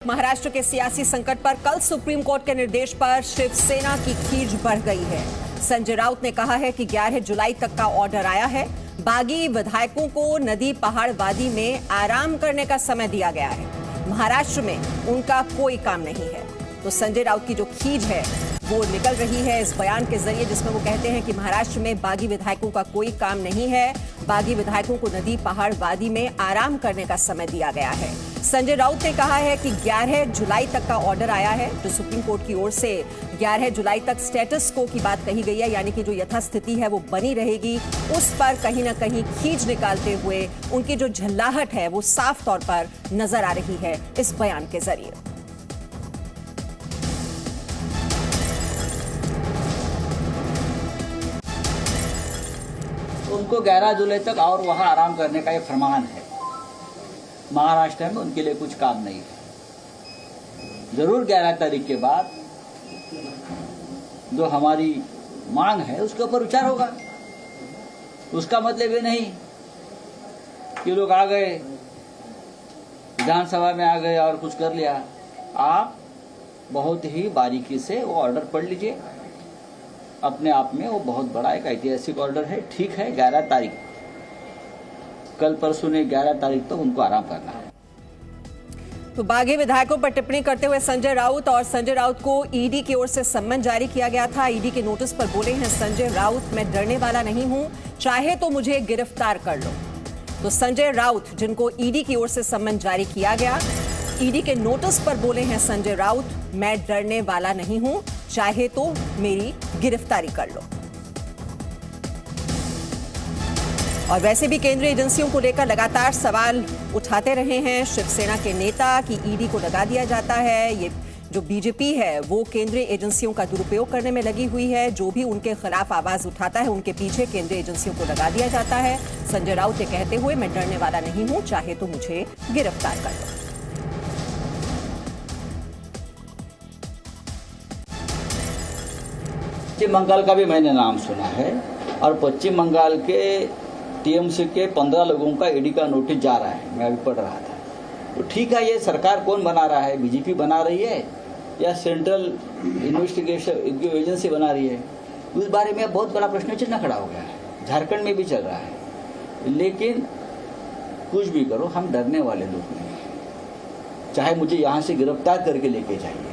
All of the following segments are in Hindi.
महाराष्ट्र के सियासी संकट पर कल सुप्रीम कोर्ट के निर्देश पर शिवसेना की खींच बढ़ गई है। संजय राउत ने कहा है कि 11 जुलाई तक का ऑर्डर आया है। बागी विधायकों को नदी पहाड़ वादी में आराम करने का समय दिया गया है। महाराष्ट्र में उनका कोई काम नहीं है। तो संजय राउत की जो खींच है वो निकल रही है इस बयान के जरिए, जिसमें वो कहते हैं कि महाराष्ट्र में बागी विधायकों का कोई काम नहीं है। बागी विधायकों को नदी पहाड़ वादी में आराम करने का समय दिया गया है। संजय राउत ने कहा है कि 11 जुलाई तक का ऑर्डर आया है, जो सुप्रीम कोर्ट की ओर से 11 जुलाई तक स्टेटस को की बात कही गई है, यानी कि जो यथास्थिति है वो बनी रहेगी। उस पर कहीं ना कहीं खींच निकालते हुए उनकी जो झल्लाहट है वो साफ तौर पर नजर आ रही है इस बयान के जरिए। उनको 11 जुलाई तक और वहां आराम करने का ये फरमान है। महाराष्ट्र में उनके लिए कुछ काम नहीं है। जरूर 11 तारीख के बाद जो हमारी मांग है उसके ऊपर विचार होगा। उसका मतलब ये नहीं कि लोग आ गए विधानसभा में आ गए और कुछ कर लिया। आप बहुत ही बारीकी से वो ऑर्डर पढ़ लीजिए। अपने आप में वो बहुत बड़ा एक ऐतिहासिक ऑर्डर है। ठीक है, 11 तारीख, कल परसों ने 11 तारीख तक उनको आराम करना है। तो बागी विधायकों पर टिप्पणी करते हुए संजय राउत को ईडी की ओर से सम्मन जारी किया गया था। ईडी के नोटिस पर बोले हैं संजय राउत, मैं डरने वाला नहीं हूं, चाहे तो मुझे गिरफ्तार कर लो। तो संजय राउत, जिनको ईडी की ओर से सम्मन जारी किया गया, ईडी के नोटिस पर बोले हैं संजय राउत, मैं डरने वाला नहीं हूं, चाहे तो मेरी गिरफ्तारी कर लो। और वैसे भी केंद्रीय एजेंसियों को लेकर लगातार सवाल उठाते रहे हैं शिवसेना के नेता कि ईडी को लगा दिया जाता है। ये जो बीजेपी है वो केंद्रीय एजेंसियों का दुरुपयोग करने में लगी हुई है। जो भी उनके खिलाफ आवाज उठाता है उनके पीछे केंद्रीय एजेंसियों को लगा दिया जाता है। संजय राउत ने कहते हुए, मैं डरने वाला नहीं हूं, चाहे तो मुझे गिरफ्तार कर लो। पश्चिम बंगाल का भी मैंने नाम सुना है और पश्चिम बंगाल के टीएमसी के 15 लोगों का ईडी का नोटिस जा रहा है। मैं अभी पढ़ रहा था। तो ठीक है, ये सरकार कौन बना रहा है? बीजेपी बना रही है या सेंट्रल इन्वेस्टिगेशन एजेंसी बना रही है? उस बारे में बहुत बड़ा प्रश्न चिन्ह खड़ा हो गया है। झारखंड में भी चल रहा है। लेकिन कुछ भी करो, हम डरने वाले लोग नहीं हैं। चाहे मुझे यहाँ से गिरफ्तार करके लेके जाइए।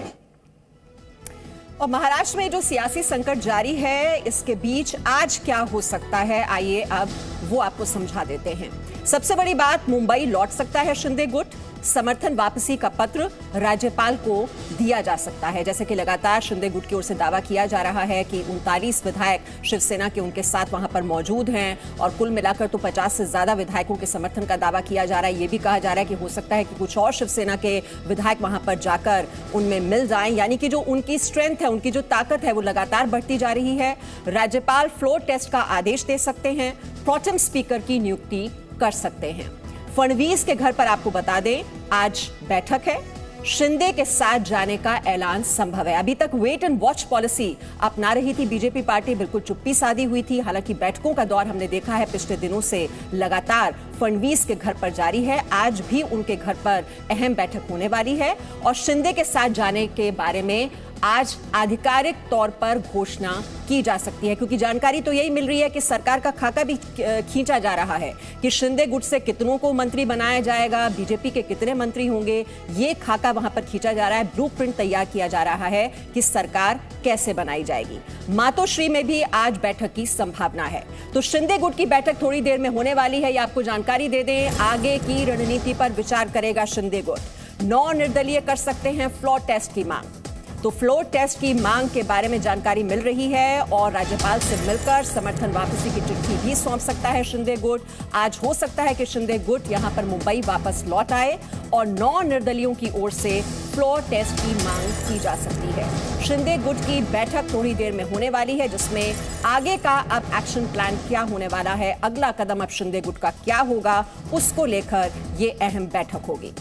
और महाराष्ट्र में जो सियासी संकट जारी है, इसके बीच आज क्या हो सकता है, आइए अब वो आपको समझा देते हैं। सबसे बड़ी बात, मुंबई लौट सकता है शिंदे गुट। समर्थन वापसी का पत्र राज्यपाल को दिया जा सकता है। जैसे कि लगातार शिंदे गुट की ओर से दावा किया जा रहा है कि 39 विधायक शिवसेना के उनके साथ वहां पर मौजूद हैं और कुल मिलाकर तो 50 से ज्यादा विधायकों के समर्थन का दावा किया जा रहा है। ये भी कहा जा रहा है कि हो सकता है कि कुछ और शिवसेना के विधायक वहां पर जाकर उनमें मिल जाएं, यानी कि जो उनकी स्ट्रेंथ है, उनकी जो ताकत है वो लगातार बढ़ती जा रही है। राज्यपाल फ्लोर टेस्ट का आदेश दे सकते हैं, प्रोटेम स्पीकर की नियुक्ति कर सकते हैं। फडणवीस के घर पर आपको बता दें आज बैठक है। शिंदे के साथ जाने का ऐलान संभव है। अभी तक वेट एंड वॉच पॉलिसी अपना रही थी बीजेपी पार्टी, बिल्कुल चुप्पी साधी हुई थी। हालांकि बैठकों का दौर हमने देखा है पिछले दिनों से लगातार फडणवीस के घर पर जारी है। आज भी उनके घर पर अहम बैठक होने वाली है और शिंदे के साथ जाने के बारे में आज आधिकारिक तौर पर घोषणा की जा सकती है, क्योंकि जानकारी तो यही मिल रही है कि सरकार का खाका भी खींचा जा रहा है कि शिंदे गुट से कितनों को मंत्री बनाया जाएगा, बीजेपी के कितने मंत्री होंगे, ये खाका वहां पर खींचा जा रहा है। ब्लूप्रिंट तैयार किया जा रहा है कि सरकार कैसे बनाई जाएगी। मातोश्री में भी आज बैठक की संभावना है। तो शिंदे गुट की बैठक थोड़ी देर में होने वाली है। ये आपको जानकारी दे दें, आगे की रणनीति पर विचार करेगा शिंदे गुट। 9 निर्दलीय कर सकते हैं फ्लोर टेस्ट की मांग। तो फ्लोर टेस्ट की मांग के बारे में जानकारी मिल रही है और राज्यपाल से मिलकर समर्थन वापसी की चिट्ठी भी सौंप सकता है शिंदे गुट। आज हो सकता है कि शिंदे गुट यहां पर मुंबई वापस लौट आए और 9 निर्दलियों की ओर से फ्लोर टेस्ट की मांग की जा सकती है। शिंदे गुट की बैठक थोड़ी देर में होने वाली है, जिसमें आगे का अब एक्शन प्लान क्या होने वाला है, अगला कदम अब शिंदे गुट का क्या होगा, उसको लेकर ये अहम बैठक होगी।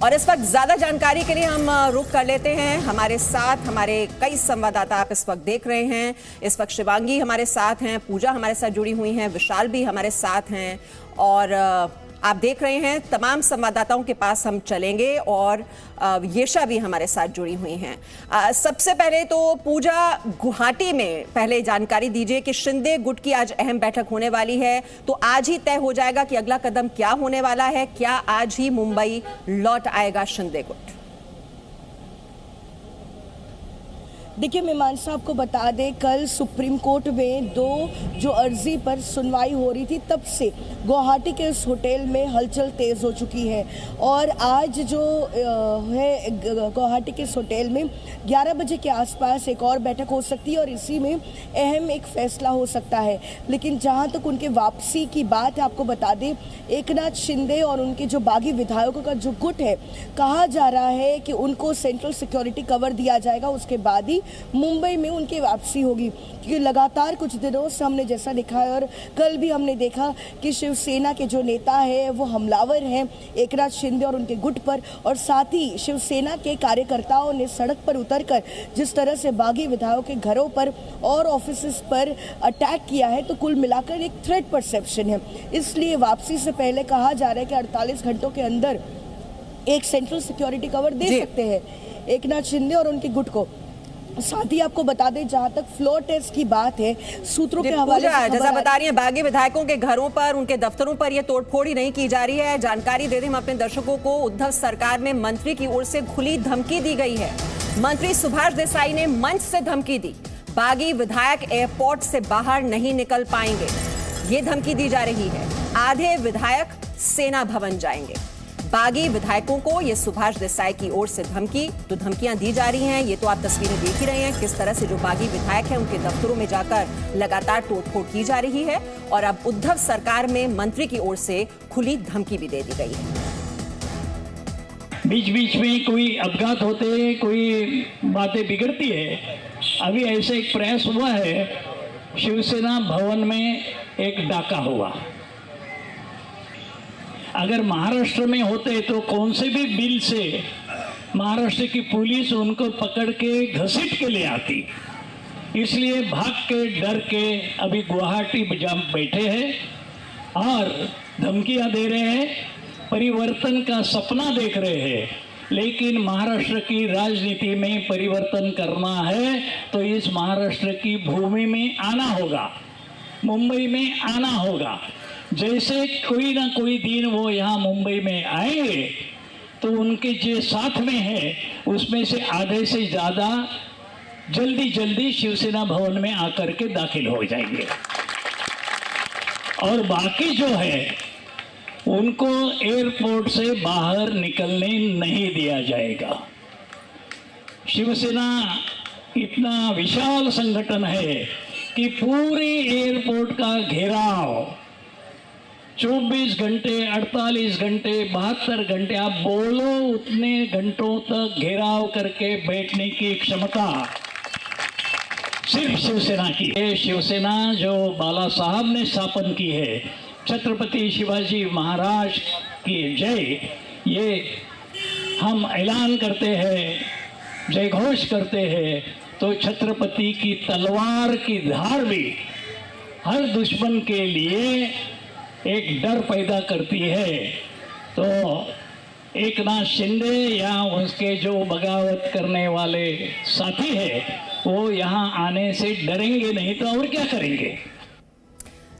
और इस वक्त ज्यादा जानकारी के लिए हम रुक कर लेते हैं। हमारे साथ हमारे कई संवाददाता आप इस वक्त देख रहे हैं। इस वक्त शिवांगी हमारे साथ हैं, पूजा हमारे साथ जुड़ी हुई हैं, विशाल भी हमारे साथ हैं और आप देख रहे हैं तमाम संवाददाताओं के पास हम चलेंगे और येशा भी हमारे साथ जुड़ी हुई हैं। सबसे पहले तो पूजा, गुवाहाटी में पहले जानकारी दीजिए कि शिंदे गुट की आज अहम बैठक होने वाली है, तो आज ही तय हो जाएगा कि अगला कदम क्या होने वाला है। क्या आज ही मुंबई लौट आएगा शिंदे गुट? देखिए मीमांसा, आपको बता दें कल सुप्रीम कोर्ट में जो अर्जी पर सुनवाई हो रही थी तब से गुवाहाटी के इस होटल में हलचल तेज हो चुकी है और आज जो है गुवाहाटी के इस होटल में 11 बजे के आसपास एक और बैठक हो सकती है और इसी में अहम एक फैसला हो सकता है। लेकिन जहां तक उनके वापसी की बात है, आपको बता दें एकनाथ शिंदे और उनके जो बागी विधायकों का जो गुट है, कहा जा रहा है कि उनको सेंट्रल सिक्योरिटी कवर दिया जाएगा, उसके बाद ही मुंबई में उनकी वापसी होगी। क्योंकि लगातार कुछ दिनों से हमने जैसा देखा है और कल भी हमने देखा कि शिवसेना के जो नेता है वो हमलावर हैं एकनाथ शिंदे और उनके गुट पर, और साथ ही शिवसेना के कार्यकर्ताओं ने सड़क पर उतरकर जिस तरह से बागी विधायकों के घरों पर और ऑफिसेस पर अटैक किया है, तो कुल मिलाकर एक थ्रेट परसेप्शन है। इसलिए वापसी से पहले कहा जा रहा है कि 48 घंटों के अंदर एक सेंट्रल सिक्योरिटी कवर दे सकते हैं एकनाथ शिंदे और उनके गुट को। साथ ही आपको बता दें जहां तक फ्लोर टेस्ट की बात है, सूत्रों के हवाले से जैसा बता रही हैं बागी विधायकों के घरों पर, उनके दफ्तरों पर ये तोड़फोड़ ही नहीं की जा रही है। जानकारी दे दें हम अपने दर्शकों को, उद्धव सरकार में मंत्री की ओर से खुली धमकी दी गई है। मंत्री सुभाष देसाई ने मंच से धमकी दी, बागी विधायक एयरपोर्ट से बाहर नहीं निकल पाएंगे, ये धमकी दी जा रही है। आधे विधायक सेना भवन जाएंगे। बागी विधायकों को ये सुभाष देसाई की ओर से धमकी, तो धमकियां दी जा रही हैं। ये तो आप तस्वीरें देख ही रहे हैं किस तरह से जो बागी विधायक हैं उनके दफ्तरों में जाकर लगातार तोड़फोड़ की जा रही है और अब उद्धव सरकार में मंत्री की ओर से खुली धमकी भी दे दी गई है। बीच बीच में कोई अपघात होते हैं, कोई बातें बिगड़ती है। अभी ऐसे एक प्रयास हुआ है, शिवसेना भवन में एक डाका हुआ। अगर महाराष्ट्र में होते तो कौन से भी बिल से महाराष्ट्र की पुलिस उनको पकड़ के घसीट के ले आती, इसलिए भाग के डर के अभी गुवाहाटी में बैठे हैं और धमकियां दे रहे हैं, परिवर्तन का सपना देख रहे हैं। लेकिन महाराष्ट्र की राजनीति में परिवर्तन करना है तो इस महाराष्ट्र की भूमि में आना होगा, मुंबई में आना होगा। जैसे कोई ना कोई दिन वो यहाँ मुंबई में आएंगे तो उनके जो साथ में है उसमें से आधे से ज़्यादा जल्दी शिवसेना भवन में आकर के दाखिल हो जाएंगे और बाकी जो है उनको एयरपोर्ट से बाहर निकलने नहीं दिया जाएगा। शिवसेना इतना विशाल संगठन है कि पूरे एयरपोर्ट का घेराव 24 घंटे, 48 घंटे, 72 घंटे, आप बोलो उतने घंटों तक घेराव करके बैठने की क्षमता सिर्फ शिवसेना की है। शिवसेना जो बाला साहब ने स्थापन की है, छत्रपति शिवाजी महाराज की जय, ये हम ऐलान करते हैं, जय घोष करते हैं, तो छत्रपति की तलवार की धार भी हर दुश्मन के लिए एक डर पैदा करती है। तो एकनाथ शिंदे या उसके जो बगावत करने वाले साथी है वो यहाँ आने से डरेंगे नहीं तो और क्या करेंगे।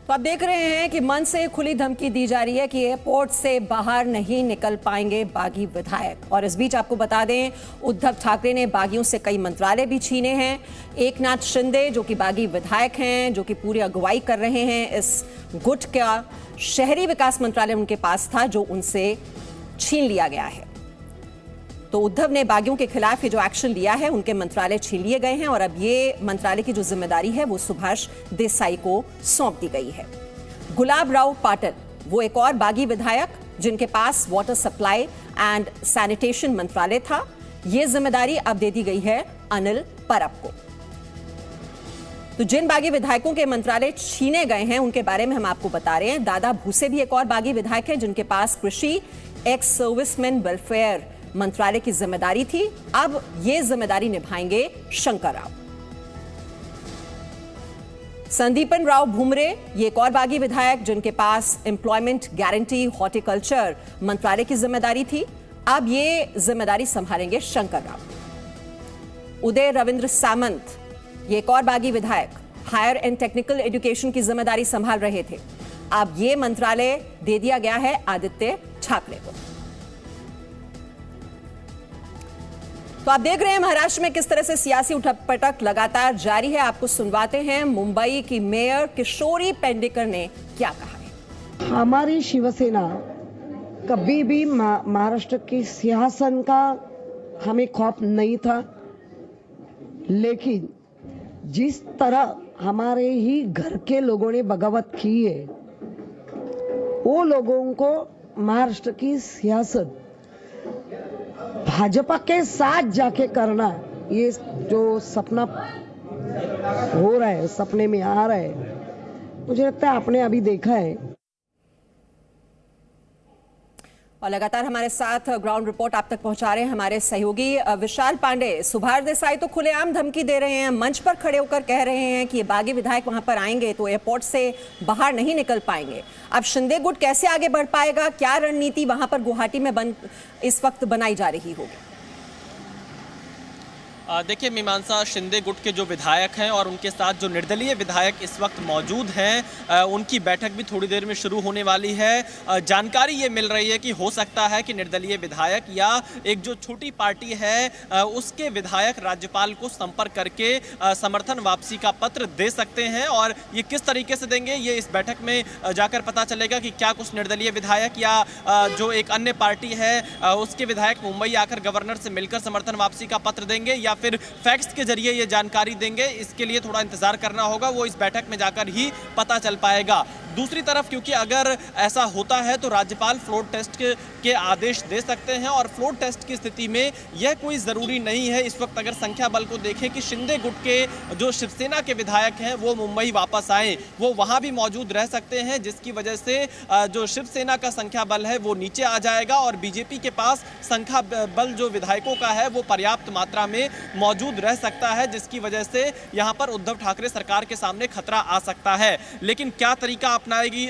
तो आप देख रहे हैं कि मन से खुली धमकी दी जा रही है कि एयरपोर्ट से बाहर नहीं निकल पाएंगे बागी विधायक। और इस बीच आपको बता दें उद्धव ठाकरे ने बागियों से कई मंत्रालय भी छीने हैं। एकनाथ शिंदे जो कि बागी विधायक हैं, जो कि पूरी अगुवाई कर रहे हैं इस गुट का, शहरी विकास मंत्रालय उनके पास था जो उनसे छीन लिया गया है। तो उद्धव ने बागियों के खिलाफ ये जो एक्शन लिया है, उनके मंत्रालय छीन लिए गए हैं और अब ये मंत्रालय की जो जिम्मेदारी है वो सुभाष देसाई को सौंप दी गई है। गुलाब राव पाटिल वो एक और बागी विधायक जिनके पास वाटर सप्लाई एंड सैनिटेशन मंत्रालय था, ये जिम्मेदारी अब दे दी गई है अनिल परब को। तो जिन बागी विधायकों के मंत्रालय छीने गए हैं उनके बारे में हम आपको बता रहे हैं। दादा भूसे भी एक और बागी विधायक हैं जिनके पास कृषि, एक्स सर्विसमैन वेलफेयर मंत्रालय की जिम्मेदारी थी, अब ये जिम्मेदारी निभाएंगे शंकर राव। संदीपन राव भुमरे ये एक और बागी विधायक जिनके पास एम्प्लॉयमेंट गारंटी हॉर्टिकल्चर मंत्रालय की जिम्मेदारी थी, अब ये जिम्मेदारी संभालेंगे शंकर राव। उदय रविंद्र सामंत ये एक और बागी विधायक हायर एंड टेक्निकल एजुकेशन की जिम्मेदारी संभाल रहे थे, अब ये मंत्रालय दे दिया गया है आदित्य ठाकरे को। तो आप देख रहे हैं महाराष्ट्र में किस तरह से सियासी उठक-पटक लगातार जारी है। आपको सुनवाते हैं मुंबई की मेयर किशोरी पेडनेकर ने क्या कहा है। हमारी शिवसेना कभी भी महाराष्ट्र के सिंहासन का हमें खौफ नहीं था, लेकिन जिस तरह हमारे ही घर के लोगों ने बगावत की है, वो लोगों को महाराष्ट्र की सियासत भाजपा के साथ जाके करना, ये जो सपना हो रहा है, सपने में आ रहा है, मुझे लगता है आपने अभी देखा है। और लगातार हमारे साथ ग्राउंड रिपोर्ट आप तक पहुंचा रहे हैं हमारे सहयोगी विशाल पांडे। सुभाष देसाई तो खुलेआम धमकी दे रहे हैं, मंच पर खड़े होकर कह रहे हैं कि ये बागी विधायक वहां पर आएंगे तो एयरपोर्ट से बाहर नहीं निकल पाएंगे। अब शिंदे गुट कैसे आगे बढ़ पाएगा, क्या रणनीति वहां पर गुवाहाटी में इस वक्त बनाई जा रही होगी? देखिए मीमांसा, शिंदे गुट के जो विधायक हैं और उनके साथ जो निर्दलीय विधायक इस वक्त मौजूद हैं, उनकी बैठक भी थोड़ी देर में शुरू होने वाली है। जानकारी ये मिल रही है कि हो सकता है कि निर्दलीय विधायक या एक जो छोटी पार्टी है उसके विधायक राज्यपाल को संपर्क करके समर्थन वापसी का पत्र दे सकते हैं, और ये किस तरीके से देंगे ये इस बैठक में जाकर पता चलेगा कि क्या कुछ निर्दलीय विधायक या जो एक अन्य पार्टी है उसके विधायक मुंबई आकर गवर्नर से मिलकर समर्थन वापसी का पत्र देंगे या फिर फैक्स के जरिए ये जानकारी देंगे। इसके लिए थोड़ा इंतजार करना होगा, वो इस बैठक में जाकर ही पता चल पाएगा। दूसरी तरफ क्योंकि अगर ऐसा होता है तो राज्यपाल फ्लोर टेस्ट के आदेश दे सकते हैं, और फ्लोर टेस्ट की स्थिति में यह कोई ज़रूरी नहीं है इस वक्त अगर संख्या बल को देखें कि शिंदे गुट के जो शिवसेना के विधायक हैं वो मुंबई वापस आए, वो वहाँ भी मौजूद रह सकते हैं, जिसकी वजह से जो शिवसेना का संख्या बल है वो नीचे आ जाएगा और बीजेपी के पास संख्या बल जो विधायकों का है वो पर्याप्त मात्रा में मौजूद रह सकता है, जिसकी वजह से यहाँ पर उद्धव ठाकरे सरकार के सामने खतरा आ सकता है। लेकिन क्या तरीका अपनाएगी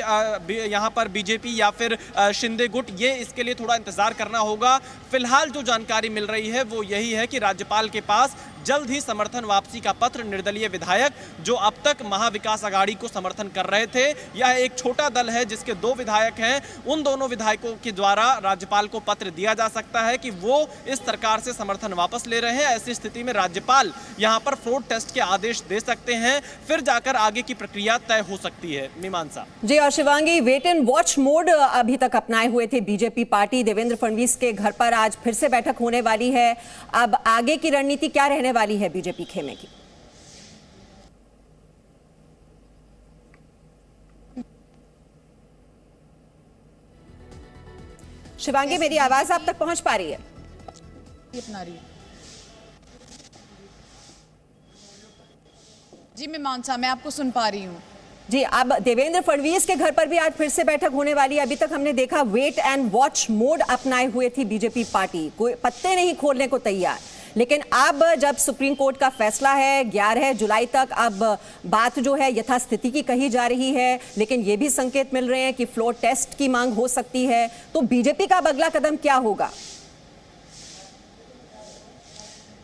यहाँ पर बीजेपी या फिर शिंदे गुट, ये इसके लिए थोड़ा इंतजार करना होगा। फिलहाल जो जानकारी मिल रही है वो यही है कि राज्यपाल के पास जल्द ही समर्थन वापसी का पत्र निर्दलीय विधायक जो अब तक महाविकास आघाड़ी को समर्थन कर रहे थे, यह एक छोटा दल है जिसके 2 विधायक हैं, उन दोनों विधायकों के द्वारा राज्यपाल को पत्र दिया जा सकता है कि वो इस सरकार से समर्थन वापस ले रहे हैं। ऐसी स्थिति में राज्यपाल यहां पर फ्लोर टेस्ट के आदेश दे सकते हैं, फिर जाकर आगे की प्रक्रिया तय हो सकती है। मीमांसा जी। और Shivangi, wait and watch mode अभी तक अपनाए हुए थे बीजेपी पार्टी। देवेंद्र फडणवीस के घर पर आज फिर से बैठक होने वाली है, अब आगे की रणनीति क्या रहने वाली है बीजेपी खेमे की? शिवांगी, मेरी आवाज आप तक पहुंच पा रही है? अपना रही जी मीमांसा, मैं आपको सुन पा रही हूँ जी। अब देवेंद्र फडणवीस के घर पर भी आज फिर से बैठक होने वाली है। अभी तक हमने देखा वेट एंड वॉच मोड अपनाए हुए थी बीजेपी पार्टी, कोई पत्ते नहीं खोलने को तैयार। लेकिन अब जब सुप्रीम कोर्ट का फैसला है 11 जुलाई तक, अब बात जो है यथास्थिति की कही जा रही है, लेकिन ये भी संकेत मिल रहे हैं कि फ्लोर टेस्ट की मांग हो सकती है। तो बीजेपी का अगला कदम क्या होगा?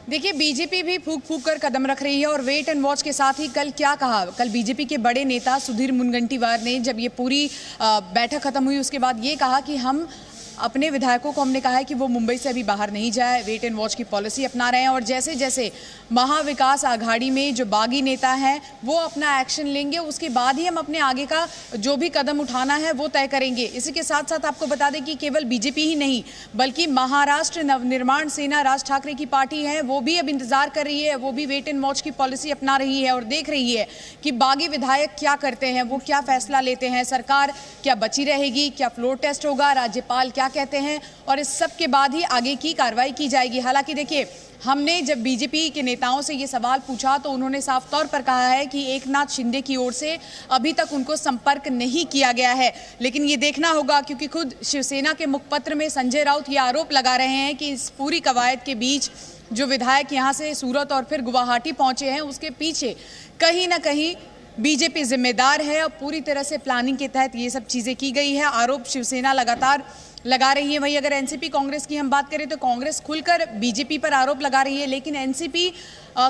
देखिए, बीजेपी भी फूक फूक कर कदम रख रही है और वेट एंड वॉच के साथ ही कल क्या कहा, कल बीजेपी के बड़े नेता सुधीर मुनगंटीवार ने जब ये पूरी बैठक खत्म हुई उसके बाद ये कहा कि हम अपने विधायकों को हमने कहा है कि वो मुंबई से अभी बाहर नहीं जाए, वेट एंड वॉच की पॉलिसी अपना रहे हैं और जैसे जैसे महाविकास आघाड़ी में जो बागी नेता हैं वो अपना एक्शन लेंगे उसके बाद ही हम अपने आगे का जो भी कदम उठाना है वो तय करेंगे। इसी के साथ साथ आपको बता दें कि केवल बीजेपी ही नहीं बल्कि महाराष्ट्र नवनिर्माण सेना राज ठाकरे की पार्टी है, वो भी अब इंतजार कर रही है, वो भी वेट एंड वॉच की पॉलिसी अपना रही है और देख रही है कि बागी विधायक क्या करते हैं, वो क्या फैसला लेते हैं, सरकार क्या बची रहेगी, क्या फ्लोर टेस्ट होगा, राज्यपाल क्या कहते हैं, और इस सब के बाद ही आगे की कार्रवाई की जाएगी। हालांकि देखिए, हमने जब बीजेपी के नेताओं से ये सवाल पूछा तो उन्होंने साफ तौर पर कहा है कि एकनाथ शिंदे की ओर से अभी तक उनको संपर्क नहीं किया गया है, लेकिन ये देखना होगा क्योंकि खुद शिवसेना के मुखपत्र में संजय राउत ये आरोप लगा रहे हैं कि इस पूरी कवायद के बीच जो विधायक यहाँ से सूरत और फिर गुवाहाटी पहुंचे हैं उसके पीछे कहीं ना कहीं बीजेपी जिम्मेदार है और पूरी तरह से प्लानिंग के तहत ये सब चीजें की गई है। आरोप शिवसेना लगातार लगा रही है। वहीं अगर एनसीपी कांग्रेस की हम बात करें तो कांग्रेस खुलकर बीजेपी पर आरोप लगा रही है, लेकिन एनसीपी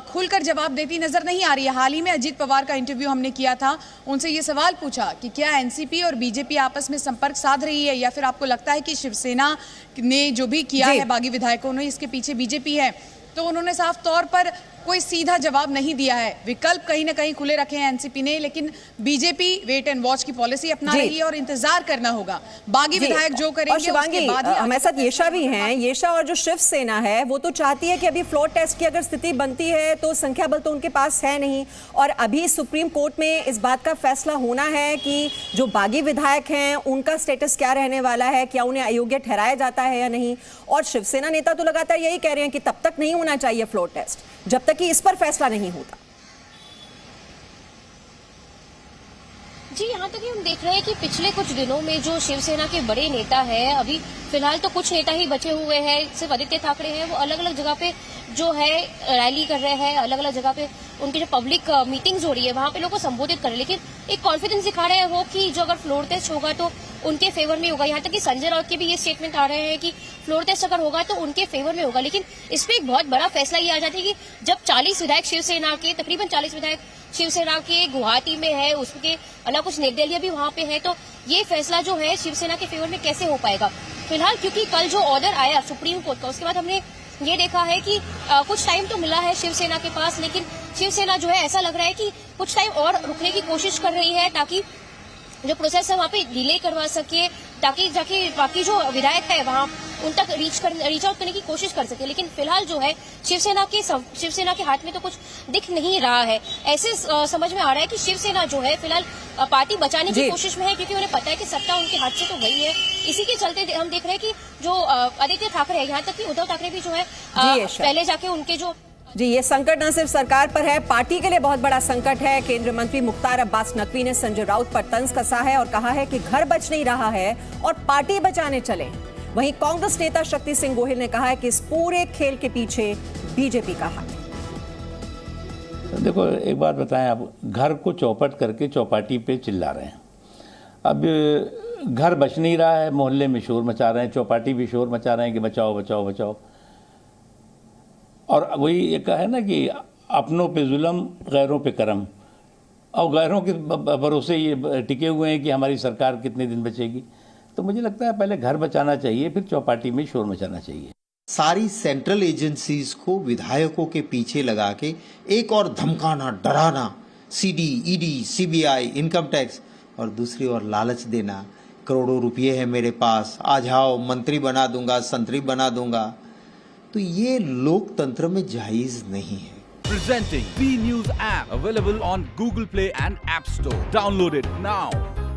खुलकर जवाब देती नजर नहीं आ रही है। हाल ही में अजीत पवार का इंटरव्यू हमने किया था, उनसे ये सवाल पूछा कि क्या एनसीपी और बीजेपी आपस में संपर्क साध रही है या फिर आपको लगता है कि शिवसेना ने जो भी किया है बागी विधायकों ने इसके पीछे बीजेपी है, तो उन्होंने साफ तौर पर कोई सीधा जवाब नहीं दिया है। विकल्प कहीं ना कहीं खुले रखे हैं एनसीपी ने, लेकिन बीजेपी वेट एंड वॉच की पॉलिसी अपना रही है और इंतजार करना होगा बागी विधायक जो करेंगे उसके बाद। हमारे साथ येशा भी हैं। येशा, और जो शिवसेना है वो तो चाहती है कि अभी फ्लोर टेस्ट की अगर स्थिति बनती है तो संख्या बल तो उनके पास है नहीं, और अभी सुप्रीम कोर्ट में इस बात का फैसला होना है कि जो बागी विधायक हैं उनका स्टेटस क्या रहने वाला है, क्या उन्हें अयोग्य ठहराया जाता है या नहीं। और शिवसेना नेता तो लगातार यही कह रहे हैं कि तब तक नहीं होना चाहिए फ्लोर टेस्ट जब तक कि इस पर फैसला नहीं होता। जी, यहाँ तक हम देख रहे हैं कि पिछले कुछ दिनों में जो शिवसेना के बड़े नेता हैं, अभी फिलहाल तो कुछ नेता ही बचे हुए हैं, सिर्फ आदित्य ठाकरे हैं, वो अलग अलग जगह पे जो है रैली कर रहे हैं, अलग अलग जगह पे उनकी जो पब्लिक मीटिंग्स हो रही है वहां पे लोगों को संबोधित कर रहे हैं, लेकिन एक कॉन्फिडेंस दिखा रहे हो कि जो अगर फ्लोर टेस्ट होगा तो उनके फेवर में होगा। यहाँ तक कि संजय राउत के भी ये स्टेटमेंट आ रहे हैं कि फ्लोर टेस्ट अगर होगा तो उनके फेवर में होगा। लेकिन इस पे एक बहुत बड़ा फैसला ये आ जाता है कि जब 40 विधायक शिवसेना के, तकरीबन 40 विधायक शिवसेना के गुवाहाटी में है, उसके अलावा कुछ निर्दलीय भी वहां पे है, तो ये फैसला जो है शिवसेना के फेवर में कैसे हो पाएगा फिलहाल, क्योंकि कल जो ऑर्डर आया सुप्रीम कोर्ट का उसके बाद हमने ये देखा है कि कुछ टाइम तो मिला है शिवसेना के पास, लेकिन शिवसेना जो है ऐसा लग रहा है कि कुछ टाइम और रुकने की कोशिश कर रही है ताकि जो प्रोसेस है वहाँ पे डिले करवा सके, ताकि जाके बाकी जो विधायक है वहाँ उन तक रीच आउट करने की कोशिश कर सके। लेकिन फिलहाल जो है शिवसेना के हाथ में तो कुछ दिख नहीं रहा है। ऐसे समझ में आ रहा है कि शिवसेना जो है फिलहाल पार्टी बचाने की कोशिश में है, क्योंकि उन्हें पता है कि सत्ता उनके हाथ से तो गई है। इसी के चलते हम देख रहे हैं कि जो आदित्य ठाकरे है, यहाँ तक कि उद्धव ठाकरे भी जो है पहले जाके उनके जो जी, ये संकट न सिर्फ सरकार पर है, पार्टी के लिए बहुत बड़ा संकट है। केंद्रीय मंत्री मुख्तार अब्बास नकवी ने संजय राउत पर तंज कसा है और कहा है कि घर बच नहीं रहा है और पार्टी बचाने चले। वहीं कांग्रेस नेता शक्ति सिंह गोहिल ने कहा है कि इस पूरे खेल के पीछे बीजेपी का हाथ है। देखो, एक बात बताएं, आप घर को चौपट करके चौपाटी पे चिल्ला रहे हैं। अब घर बच नहीं रहा है, मोहल्ले में शोर मचा रहे हैं, चौपाटी भी शोर मचा रहे हैं कि बचाओ बचाओ बचाओ। और वही एक है ना कि अपनों पे जुल्म, गैरों पे करम, और गैरों के भरोसे ये टिके हुए हैं कि हमारी सरकार कितने दिन बचेगी। तो मुझे लगता है पहले घर बचाना चाहिए, फिर चौपाटी में शोर मचाना चाहिए। सारी सेंट्रल एजेंसीज को विधायकों के पीछे लगा के एक और धमकाना, डराना, CD, ED, CBI, income tax, और दूसरी ओर लालच देना, करोड़ों रुपये है मेरे पास, आ जाओ, मंत्री बना दूंगा, संतरी बना दूंगा। तो ये लोकतंत्र में जायज नहीं है। Presenting B News app available on Google Play and App Store. Download it now.